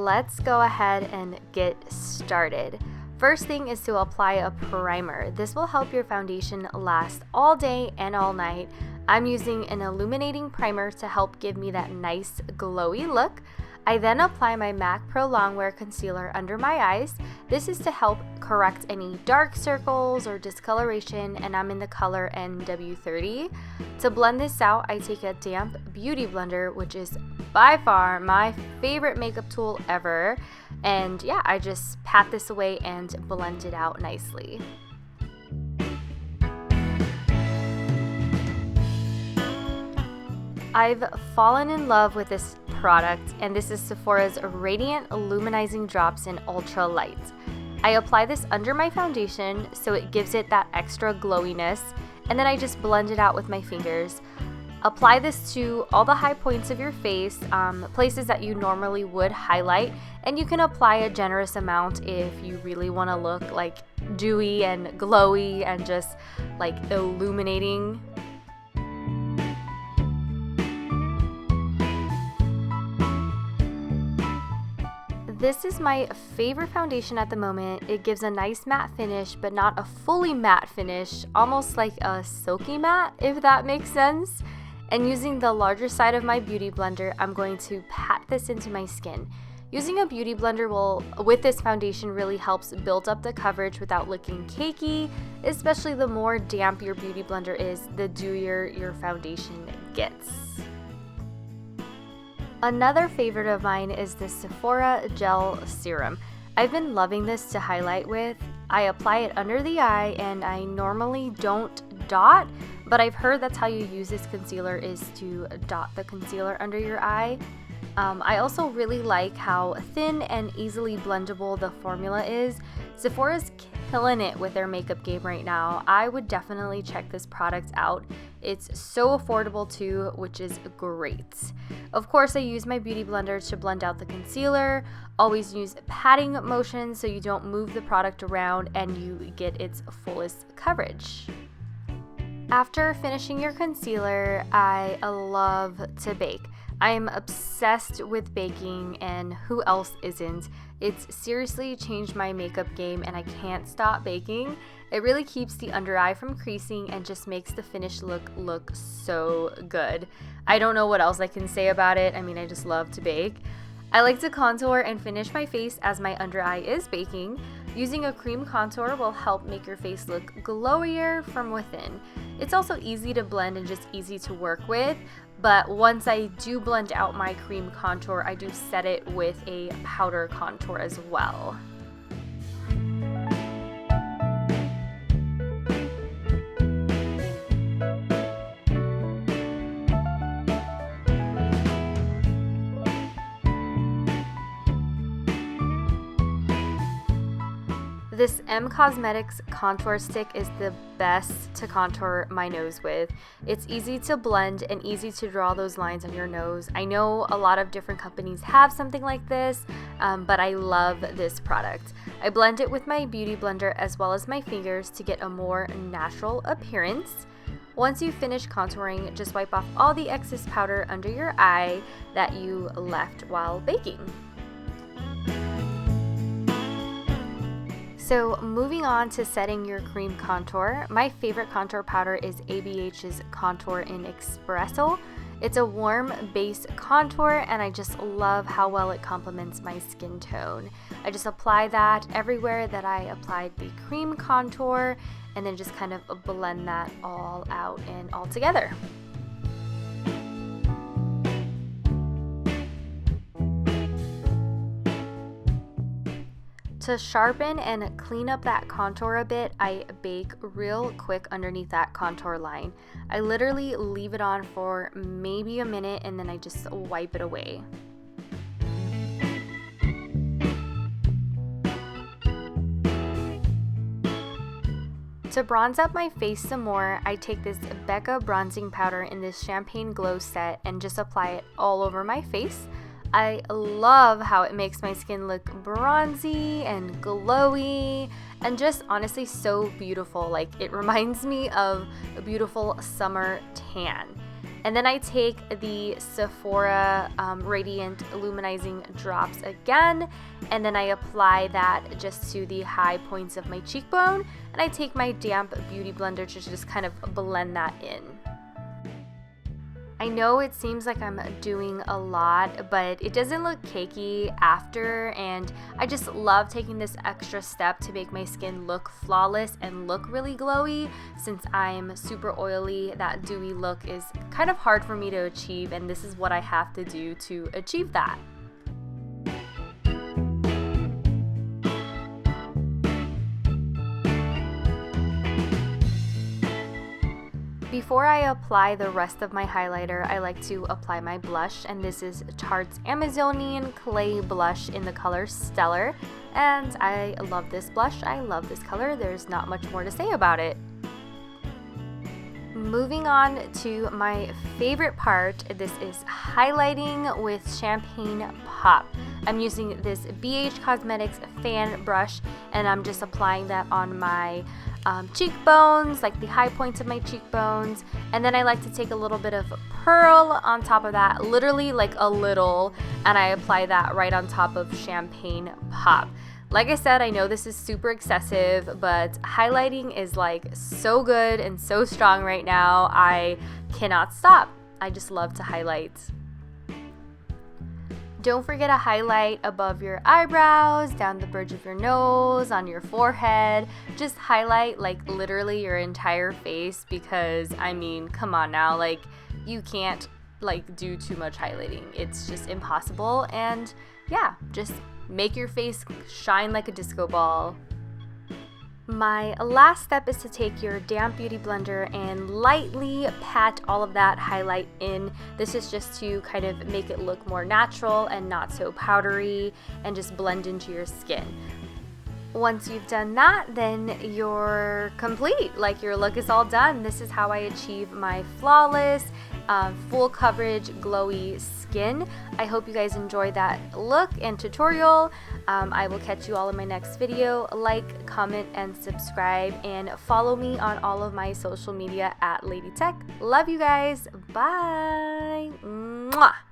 let's go ahead and get started. First thing is to apply a primer. This will help your foundation last all day and all night. I'm using an illuminating primer to help give me that nice glowy look. I then apply my MAC Pro Longwear Concealer under my eyes. This is to help correct any dark circles or discoloration, and I'm in the color NW30. To blend this out, I take a damp beauty blender, which is by far my favorite makeup tool ever. And yeah, I just pat this away and blend it out nicely. I've fallen in love with this product, and this is Sephora's Radiant Luminizing Drops in Ultra Light. I apply this under my foundation so it gives it that extra glowiness, and then I just blend it out with my fingers. Apply this to all the high points of your face, places that you normally would highlight, and you can apply a generous amount if you really want to look like dewy and glowy and just like illuminating. This is my favorite foundation at the moment. It gives a nice matte finish, but not a fully matte finish, almost like a silky matte, if that makes sense. And using the larger side of my beauty blender, I'm going to pat this into my skin. Using a beauty blender with this foundation really helps build up the coverage without looking cakey, especially the more damp your beauty blender is, the dewier your foundation gets. Another favorite of mine is the Sephora Gel Serum. I've been loving this to highlight with. I apply it under the eye, and I normally don't dot, but I've heard that's how you use this concealer, is to dot the concealer under your eye. I also really like how thin and easily blendable the formula is. Sephora's killing it with their makeup game right now. I would definitely check this product out. It's so affordable too, which is great. Of course, I use my beauty blender to blend out the concealer. Always use patting motion so you don't move the product around and you get its fullest coverage. After finishing your concealer, I love to bake. I am obsessed with baking, and who else isn't? It's seriously changed my makeup game, and I can't stop baking. It really keeps the under eye from creasing and just makes the finished look so good. I don't know what else I can say about it. I mean, I just love to bake. I like to contour and finish my face as my under eye is baking. Using a cream contour will help make your face look glowier from within. It's also easy to blend and just easy to work with, but once I do blend out my cream contour, I do set it with a powder contour as well. This COSMTICS contour stick is the best to contour my nose with. It's easy to blend and easy to draw those lines on your nose. I know a lot of different companies have something like this, but I love this product. I blend it with my beauty blender as well as my fingers to get a more natural appearance. Once you finish contouring, just wipe off all the excess powder under your eye that you left while baking. So moving on to setting your cream contour, my favorite contour powder is ABH's Contour in Espresso. It's a warm base contour, and I just love how well it complements my skin tone. I just apply that everywhere that I applied the cream contour, and then just kind of blend that all out and all together. To sharpen and clean up that contour a bit, I bake real quick underneath that contour line. I literally leave it on for maybe a minute and then I just wipe it away. To bronze up my face some more, I take this Becca bronzing powder in this Champagne Glow set and just apply it all over my face. I love how it makes my skin look bronzy and glowy and just honestly so beautiful. Like, it reminds me of a beautiful summer tan. And then I take the Sephora Radiant Illuminizing Drops again, and then I apply that just to the high points of my cheekbone, and I take my damp beauty blender to just kind of blend that in. I know it seems like I'm doing a lot, but it doesn't look cakey after, and I just love taking this extra step to make my skin look flawless and look really glowy. Since I'm super oily, that dewy look is kind of hard for me to achieve, and this is what I have to do to achieve that. Before I apply the rest of my highlighter, I like to apply my blush, and this is Tarte's Amazonian Clay Blush in the color Stellar, and I love this blush. I love this color. There's not much more to say about it. Moving on to my favorite part, this is highlighting with Champagne Pop. I'm using this BH Cosmetics fan brush, and I'm just applying that on my cheekbones, like the high points of my cheekbones, and then I like to take a little bit of pearl on top of that, literally like a little, and I apply that right on top of Champagne Pop. Like I said, I know this is super excessive, but highlighting is like so good and so strong right now. I cannot stop. I just love to highlight. Don't forget to highlight above your eyebrows, down the bridge of your nose, on your forehead. Just highlight like literally your entire face, because I mean, come on now, like you can't like do too much highlighting. It's just impossible. And yeah, just make your face shine like a disco ball. My last step is to take your damp beauty blender and lightly pat all of that highlight in. This is just to kind of make it look more natural and not so powdery, and just blend into your skin. Once you've done that, then you're complete. Like, your look is all done. This is how I achieve my flawless, full coverage, glowy skin. I hope you guys enjoyed that look and tutorial. I will catch you all in my next video. Like, comment, and subscribe, and follow me on all of my social media at Lady Tech. Love you guys. Bye. Mwah.